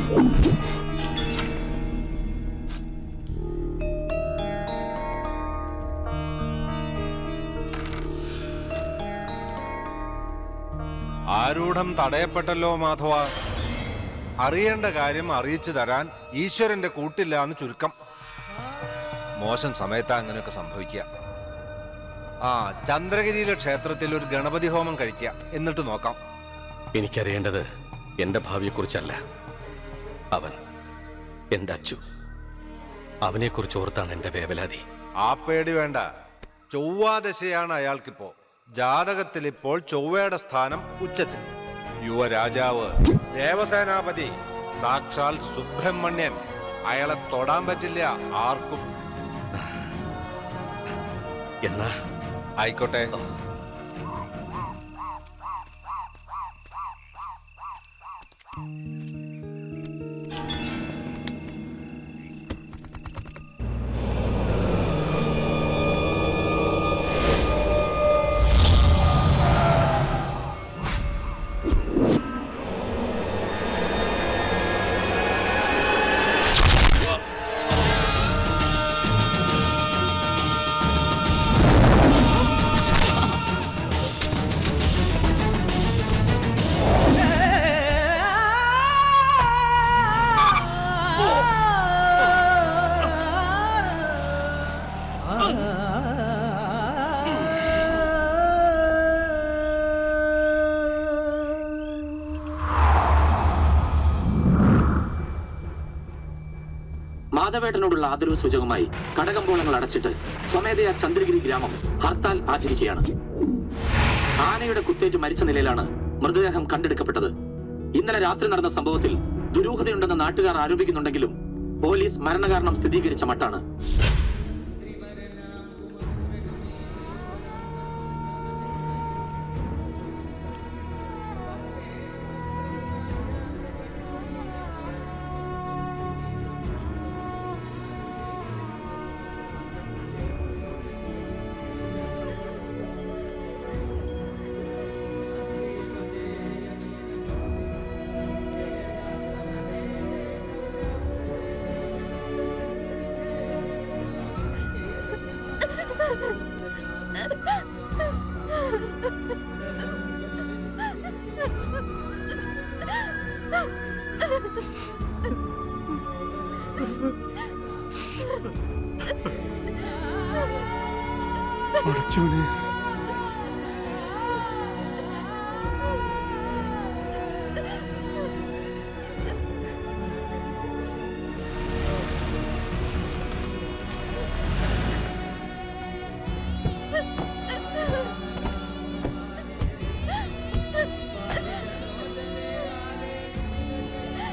ആരൂഢം തടയപ്പെട്ടല്ലോ മാധവ. അറിയേണ്ട കാര്യം അറിയിച്ചു തരാൻ ഈശ്വരന്റെ കൂട്ടില്ല എന്ന് ചുരുക്കം. മോശം സമയത്താ അങ്ങനെയൊക്കെ സംഭവിക്കുക. ചന്ദ്രഗിരിയിലെ ക്ഷേത്രത്തിൽ ഒരു ഗണപതി ഹോമം കഴിക്കുക, എന്നിട്ട് നോക്കാം. എനിക്കറിയേണ്ടത് എന്റെ ഭാവിയെക്കുറിച്ചല്ല, അവൻ എന്റെ അച്ചു. അവനെക്കുറിച്ച് ഓർത്താണ് എന്റെ വേവലാതി. ആ പേടി വേണ്ട. ചൊവ്വാദശയാണ് അയാൾക്കിപ്പോ. ജാതകത്തിൽ ഇപ്പോൾ ചൊവ്വയുടെ സ്ഥാനം ഉച്ചത്തിൽ. യുവരാജാവ്, ദേവസേനാപതി, സാക്ഷാൽ സുബ്രഹ്മണ്യൻ. അയാളെ തൊടാൻ പറ്റില്ല ആർക്കും. എന്നാ ആയിക്കോട്ടെ. മാധവേട്ടനോടുള്ള ആദരവ് സൂചകമായി കടകമ്പോളങ്ങൾ അടച്ചിട്ട് സ്വമേധയാ ചന്ദ്രഗിരി ഗ്രാമം ഹർത്താൽ ആചരിക്കുകയാണ്. ആനയുടെ കുത്തേറ്റ് മരിച്ച നിലയിലാണ് മൃതദേഹം കണ്ടെടുക്കപ്പെട്ടത്. ഇന്നലെ രാത്രി നടന്ന സംഭവത്തിൽ ദുരൂഹതയുണ്ടെന്ന് നാട്ടുകാർ ആരോപിക്കുന്നുണ്ടെങ്കിലും പോലീസ് മരണകാരണം സ്ഥിരീകരിച്ച മട്ടാണ്. അടച്ചോനെ,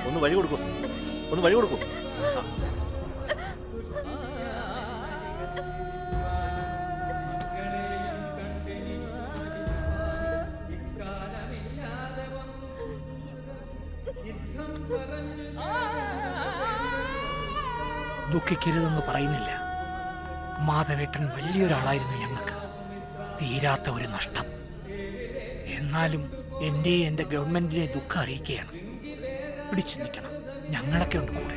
ഒന്ന് വഴി കൊടുക്കൂ, ഒന്ന് വഴി കൊടുക്കൂ. ദുഃഖിക്കരുതെന്ന് പറയുന്നില്ല. മാധവേട്ടൻ വലിയൊരാളായിരുന്നു ഞങ്ങൾക്ക്. തീരാത്ത ഒരു നഷ്ടം. എന്നാലും എൻ്റെ ഗവൺമെന്റിനെ ദുഃഖം അറിയിക്കുകയാണ്. പിടിച്ചു നിൽക്കണം, ഞങ്ങളൊക്കെ ഉണ്ട് കൂടെ.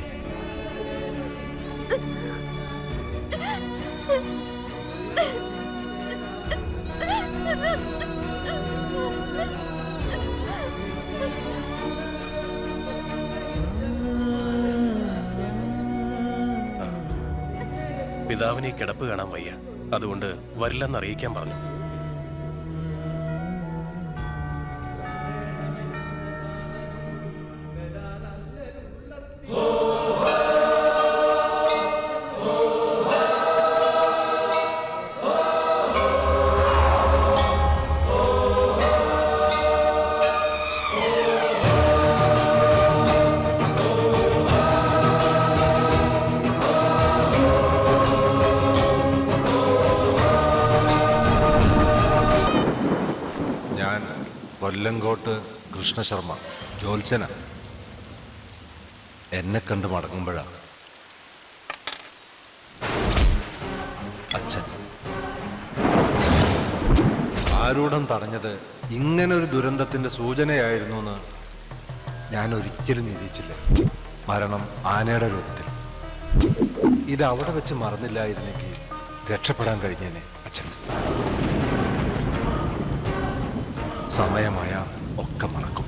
പിതാവിന് ഈ കിടപ്പ് കാണാൻ വയ്യ, അതുകൊണ്ട് വരില്ലെന്ന് അറിയിക്കാൻ പറഞ്ഞു. കൊല്ലങ്കോട്ട് കൃഷ്ണശർമ്മ, ജ്യോത്സന. എന്നെ കണ്ട് മടങ്ങുമ്പോഴാണ് അച്ഛൻ. ആരൂഢം തടഞ്ഞത് ഇങ്ങനൊരു ദുരന്തത്തിന്റെ സൂചനയായിരുന്നു എന്ന് ഞാൻ ഒരിക്കലും നിരീക്ഷിച്ചില്ല. മരണം ആനയുടെ രൂപത്തിൽ. ഇത് അവിടെ വെച്ച് മറന്നില്ലായിരുന്നെങ്കിൽ രക്ഷപ്പെടാൻ കഴിഞ്ഞേനെ അച്ഛൻ. സമയമായ ഒക്കെ മറക്കും.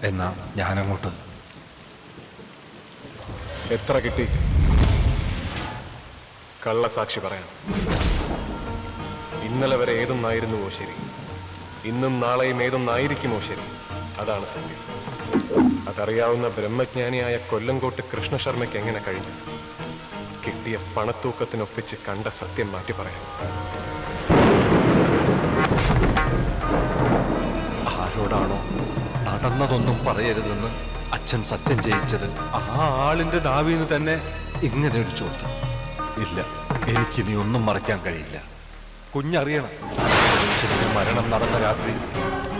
എന്നാ ഞാനങ്ങോട്ട്. എത്ര കിട്ടി? കള്ളസാക്ഷി പറയാം. ഇന്നലെ വരെ ഏതൊന്നായിരുന്നുവോ ശരി, ഇന്നും നാളെയും ഏതൊന്നായിരിക്കുമോ ശരി, അതാണ് സത്യം. അതറിയാവുന്ന ബ്രഹ്മജ്ഞാനിയായ കൊല്ലങ്കോട്ട് കൃഷ്ണശർമ്മയ്ക്ക് എങ്ങനെ കഴിഞ്ഞു കിട്ടിയ പണത്തൂക്കത്തിനൊപ്പിച്ച് കണ്ട സത്യം മാറ്റി പറയാം? ആരോടാണോ നടന്നതൊന്നും പറയരുതെന്ന് അച്ഛൻ സത്യം ചെയ്യിച്ചത്, ആ ആളിന്റെ നാവിന്ന് തന്നെ ഇങ്ങനെ ഒരു ചോദ്യം. ഇല്ല, എനിക്കിനി ഒന്നും മറയ്ക്കാൻ കഴിയില്ല. കുഞ്ഞറിയണം, അച്ഛന്റെ മരണം നടന്ന രാത്രി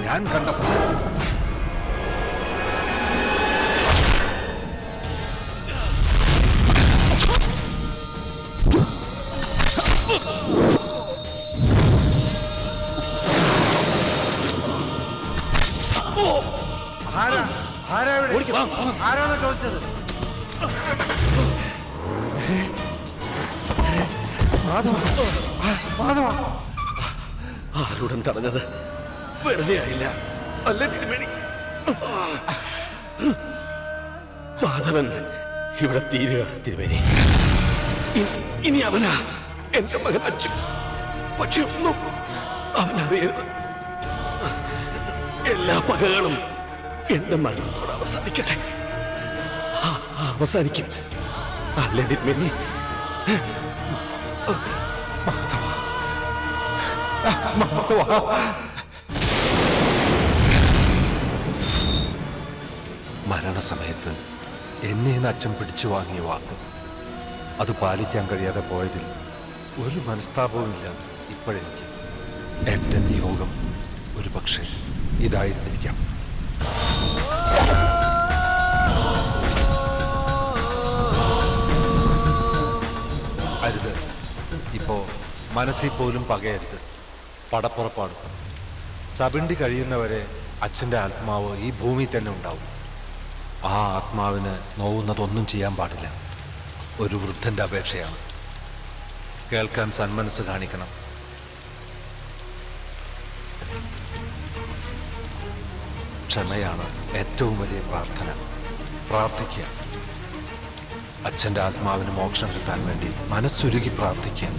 ഞാൻ കണ്ട സത്യം. ആരാണോ ചോദിച്ചത്? ആരോടും തടഞ്ഞത് വെറുതെ ആയില്ല അല്ലേ തിരുമേനി? മാധവൻ ഇവിടെ തീരുക തിരുമേനി. ഇനി അവനാ എന്റെ മകൻ അച്ചു. പക്ഷെ ഒന്നും അവനറിയരുത്. എല്ലാ പകകളും എന്റെ മരണത്തോട് അവസാനിക്കട്ടെ. അവസാനിക്കും അല്ലേ തിരുമേനി? മരണസമയത്ത് എന്നെ അച്ഛൻ പിടിച്ചു വാങ്ങിയ വാക്ക്, അത് പാലിക്കാൻ കഴിയാതെ പോയതിൽ ഒരു മനസ്താപവുമില്ല ഇപ്പോഴെനിക്ക്. എന്റെ നിയോഗം ഒരു പക്ഷേ ഇതായിരുന്നിരിക്കാം. അരുത്, ഇപ്പോ മനസ്സിൽ പോലും പകയരുത്. പടപ്പുറപ്പാട് സബിണ്ടി കഴിയുന്നവരെ അച്ഛൻ്റെ ആത്മാവ് ഈ ഭൂമിയിൽ തന്നെ ഉണ്ടാവും. ആ ആത്മാവിന് നോവുന്നതൊന്നും ചെയ്യാൻ പാടില്ല. ഒരു വൃദ്ധന്റെ അപേക്ഷയാണ്. കേൾക്കാൻ സന്മനസ് കാണിക്കണം. ക്ഷമയാണ് ഏറ്റവും വലിയ പ്രാർത്ഥന. പ്രാർത്ഥിക്കുക. അച്ഛൻ്റെ ആത്മാവിന് മോക്ഷം കിട്ടാൻ വേണ്ടി മനസ്സുരുകി പ്രാർത്ഥിക്കുക.